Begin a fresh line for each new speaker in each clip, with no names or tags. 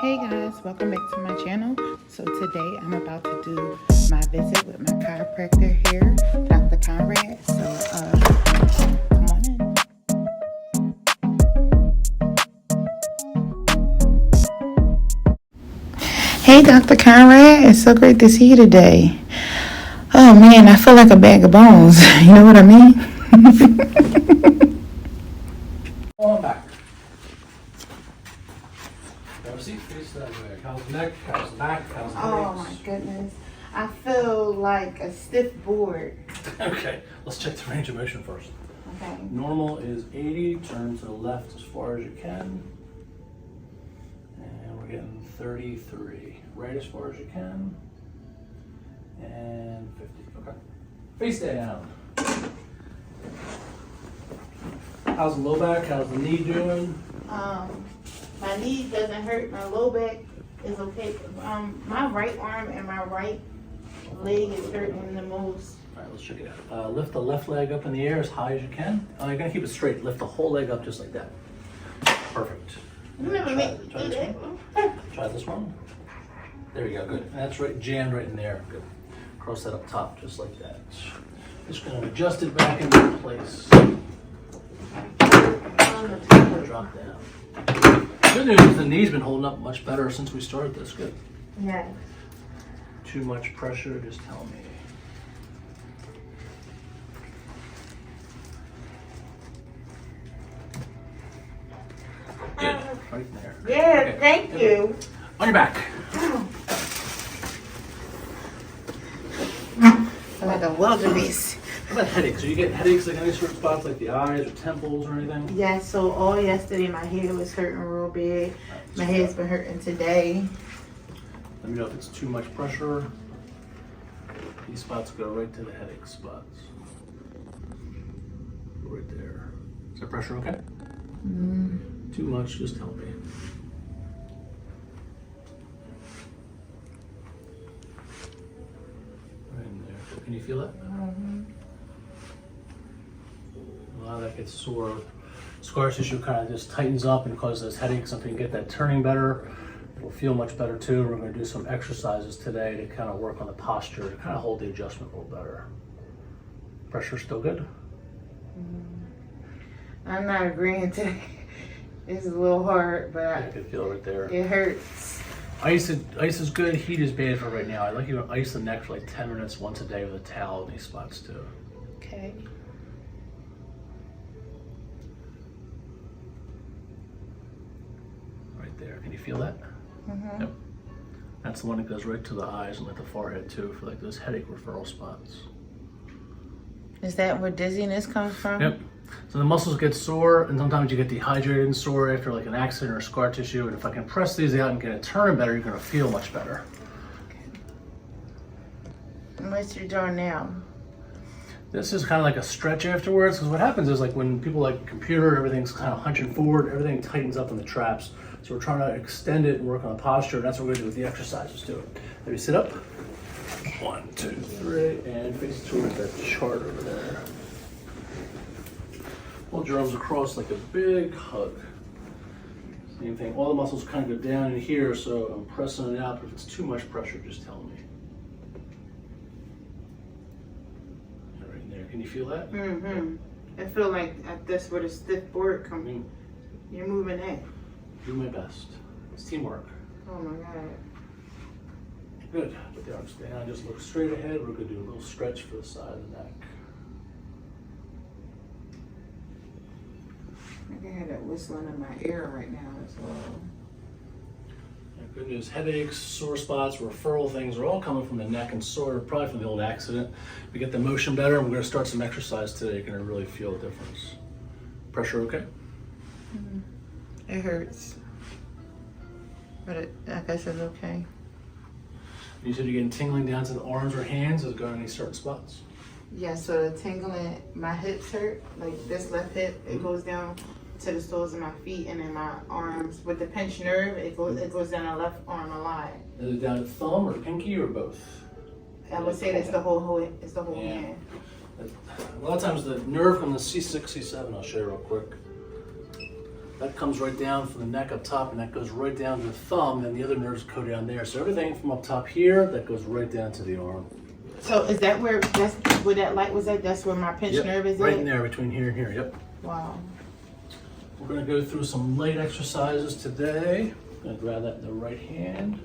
Hey guys, welcome back to my channel. So today I'm about to do my visit with my chiropractor here, Dr. Conrad. So come on in. Hey Dr. Conrad, it's so great to see you today. Oh man, I feel like a bag of bones. You know what I mean?
On back. Grab a seat, face that way. How's the neck? How's the back? How's the
Oh
legs?
my goodness. I feel like a stiff board.
Okay, let's check the range of motion first.
Okay.
Normal is 80, turn to the left as far as you can. And we're getting 33. Right as far as you can. And 50. Okay. Face down. How's the low back? How's the knee doing?
My knee doesn't hurt. My low back is okay. My right arm and my right leg is hurting the most.
All right, let's check it out. Lift the left leg up in the air as high as you can. Oh, you're gonna keep it straight. Lift the whole leg up just like that. Perfect. Try this one. There you go, good. And that's right, jammed right in there. Good. Cross that up top, just like that. Just gonna adjust it back into place. Drop down. Good news is the knee's been holding up much better since we started this. Good.
Yeah.
Too much pressure, just tell me. Good. Right there.
Yeah,
Okay.
thank you.
On your back.
I'm like a wildebeest.
How about headaches? Are you getting headaches like any certain spots like the eyes or temples or anything?
Yeah, so all yesterday my head was hurting real bad. My head's been hurting today.
Let me know if it's too much pressure. These spots go right to the headache spots. Right there. Is that pressure okay? Too much, just tell me. Right in there. Can you feel that? A lot of that gets sore. Scar tissue kind of just tightens up and causes those headaches. If you can get that turning better, it'll feel much better too. We're going to do some exercises today to kind of work on the posture to kind of hold the adjustment a little better. Pressure still good?
I'm not agreeing to. It's a little hard, but
I can feel it right there.
it hurts.
Ice is good. Heat is bad for right now. I'd like you to ice the neck for like 10 minutes once a day with a towel in these spots too.
Okay.
Right there. Can you feel that? Yep. That's the one that goes right to the eyes and like the forehead too for like those headache referral spots.
Is that where dizziness comes from?
Yep. So the muscles get sore, and sometimes you get dehydrated and sore after like an accident or scar tissue. And if I can press these out and get it turning better, you're going to feel much better.
And what's your doing now?
This is kind of like a stretch afterwards, because what happens is like when people like computer, everything's kind of hunching forward, everything tightens up in the traps. So we're trying to extend it and work on the posture, and that's what we're going to do with the exercises too. Maybe sit up. 1, 2, 3, and face towards that chart over there. Hold your arms across like a big hug. Same thing, all the muscles kind of go down in here, so I'm pressing it out, but if it's too much pressure, just tell me. Right in there, can you feel that?
I feel like that's where the stiff board comes. You're moving it.
Do my best. It's teamwork.
Oh my God.
Good. Put the arms down, just look straight ahead. We're going to do a little stretch for the side of the neck.
I can hear that whistling in my ear right now as well.
Good news, headaches, sore spots, referral things are all coming from the neck and sore, probably from the old accident. We get the motion better, and we're going to start some exercise today. You're going to really feel a difference. Pressure okay?
It hurts. But I guess it's okay.
You said you're getting tingling down to the arms or hands. Is it going to any certain spots?
Yeah, so the tingling, my hips hurt, like this left hip, it goes down to the soles of my feet, and then my arms with the pinched nerve, it goes down the left arm a lot.
Is it down at thumb or pinky or both?
I would say that's the whole hand.
A lot of times the nerve from the C6, C7, I'll show you real quick. that comes right down from the neck up top, and that goes right down to the thumb, and the other nerves go down there. So everything from up top here, that goes right down to the arm.
So is that where that light was at? That's where my pinched nerve is
right
at?
in there between here and here, yep.
Wow.
We're gonna go through some light exercises today. I'm gonna grab that in the right hand.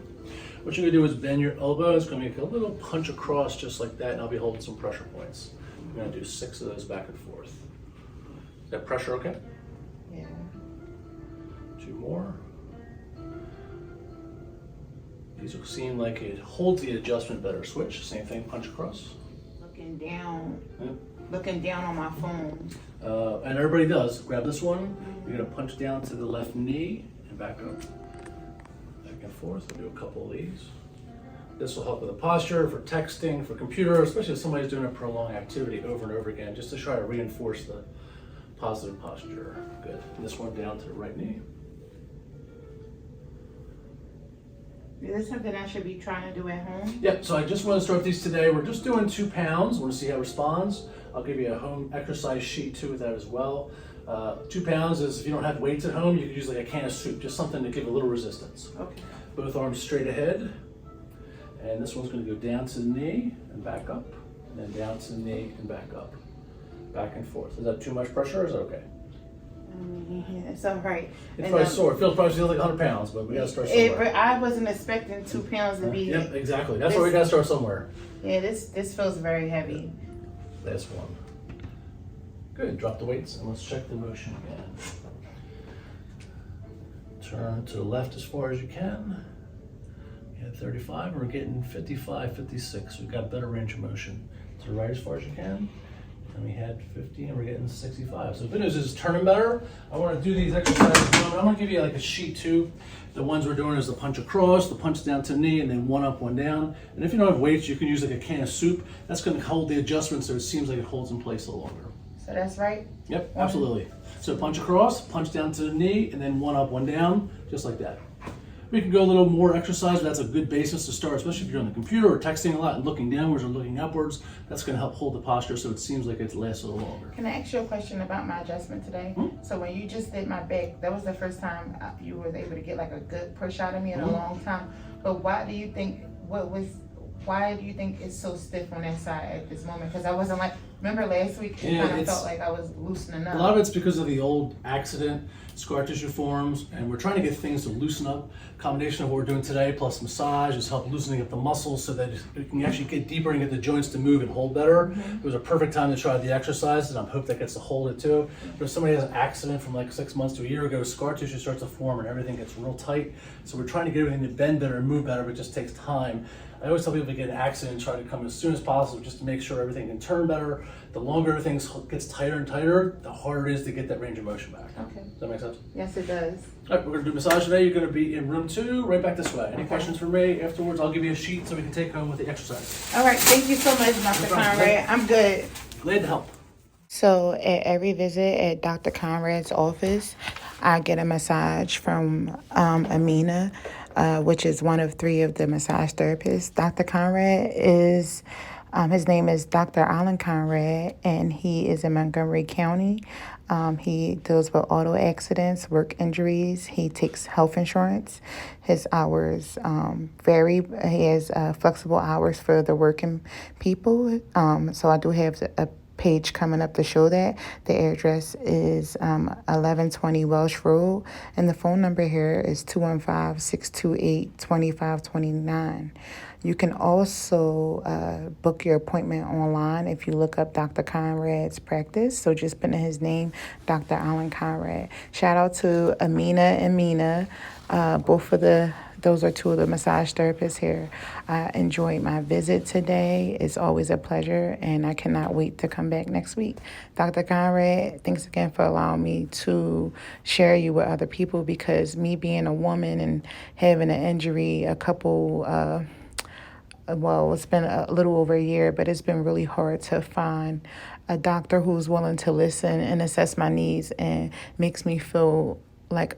What you're gonna do is bend your elbow. It's gonna make a little punch across just like that, and I'll be holding some pressure points. I'm gonna do 6 of those back and forth. Is that pressure okay?
Yeah.
2 more. These will seem like it holds the adjustment better. Switch, same thing, punch across.
Looking down.
Yep.
Looking down on my phone.
And everybody does. Grab this one. You're gonna punch down to the left knee and back up. Back and forth. We'll do a couple of these. This will help with the posture, for texting, for computer, especially if somebody's doing a prolonged activity over and over again, just to try to reinforce the positive posture. Good. And this one down to the right knee.
Is this something I should be trying to do at home?
Yep, so I just want to start these today. We're just doing 2 pounds. Want to see how it responds. I'll give you a home exercise sheet too with that as well. 2 pounds is, if you don't have weights at home, you could use like a can of soup, just something to give a little resistance.
Okay.
Both arms straight ahead. And this one's going to go down to the knee and back up, and then down to the knee and back up. Back and forth. Is that too much pressure or is it okay?
Yeah, it's all right.
It's probably sore. It feels probably like 100 pounds, but we got to start somewhere.
I wasn't expecting 2 pounds to be.
Yep, exactly. That's why we got to start somewhere.
Yeah, this feels very heavy.
Last one. Good. Drop the weights and let's check the motion again. Turn to the left as far as you can. You had 35. We're getting 55, 56. We've got better range of motion. To the right as far as you can. And we had 50 and we're getting 65. So the good news is it's turning better. I want to do these exercises. I'm going to give you like a sheet too. The ones we're doing is the punch across, the punch down to the knee, and then 1 up, 1 down. And if you don't have weights, you can use like a can of soup. That's going to hold the adjustment so it seems like it holds in place a little longer.
So that's right?
Yep, absolutely. So punch across, punch down to the knee, and then 1 up, 1 down, just like that. We can go a little more exercise, but that's a good basis to start, especially if you're on the computer or texting a lot and looking downwards or looking upwards. That's going to help hold the posture so it seems like it lasts a little longer.
Can I ask you a question about my adjustment today? So when you just did my back, that was the first time you were able to get like a good push out of me in a long time. But why do you think it's so stiff on that side at this moment? Because I wasn't like, remember last week, it kind of felt like I was loosening up.
A lot of it's because of the old accident, scar tissue forms, and we're trying to get things to loosen up. Combination of what we're doing today plus massage has helped loosening up the muscles so that we can actually get deeper and get the joints to move and hold better. It was a perfect time to try the exercises, and I hope that gets to hold it too. But if somebody has an accident from like 6 months to a year ago, scar tissue starts to form and everything gets real tight. So we're trying to get everything to bend better and move better, but it just takes time. I always tell people to get an accident, try to come as soon as possible just to make sure everything can turn better. The longer everything gets tighter and tighter, the harder it is to get that range of motion back.
Okay.
Does that make sense?
Yes, it does.
All right, we're going to do massage today. You're going to be in room 2, right back this way. Any questions for me? Afterwards, I'll give you a sheet so we can take home with the exercise.
All right. Thank you so much, Dr. Conrad. I'm good.
Glad to help.
So at every visit at Dr. Conrad's office, I get a massage from Amina, which is one of 3 of the massage therapists. Dr. Conrad is, his name is Dr. Alan Conrad, and he is in Montgomery County. He deals with auto accidents, work injuries. He takes health insurance. His hours vary. He has flexible hours for the working people. So I do have a page coming up to show that. The address is 1120 Welsh Road, and the phone number here is 215-628-2529. You can also book your appointment online if you look up Dr. Conrad's practice. So just put in his name, Dr. Alan Conrad. Shout out to Amina and Mina, those are 2 of the massage therapists here. I enjoyed my visit today. It's always a pleasure, and I cannot wait to come back next week. Dr. Conrad, thanks again for allowing me to share you with other people, because me being a woman and having an injury it's been a little over a year, but it's been really hard to find a doctor who's willing to listen and assess my needs and makes me feel like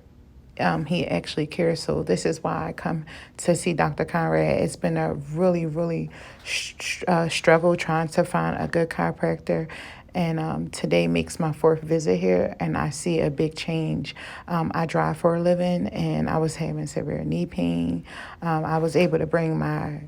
he actually cares. So this is why I come to see Dr. Conrad. It's been a really, really struggle trying to find a good chiropractor. And today makes my fourth visit here, and I see a big change. I drive for a living, and I was having severe knee pain. I was able to bring my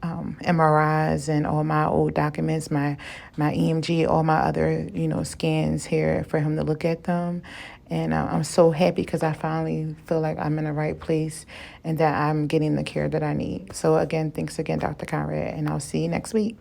MRIs and all my old documents, my EMG, all my other scans here for him to look at them. And I'm so happy because I finally feel like I'm in the right place and that I'm getting the care that I need. So again, thanks again, Dr. Conrad, and I'll see you next week.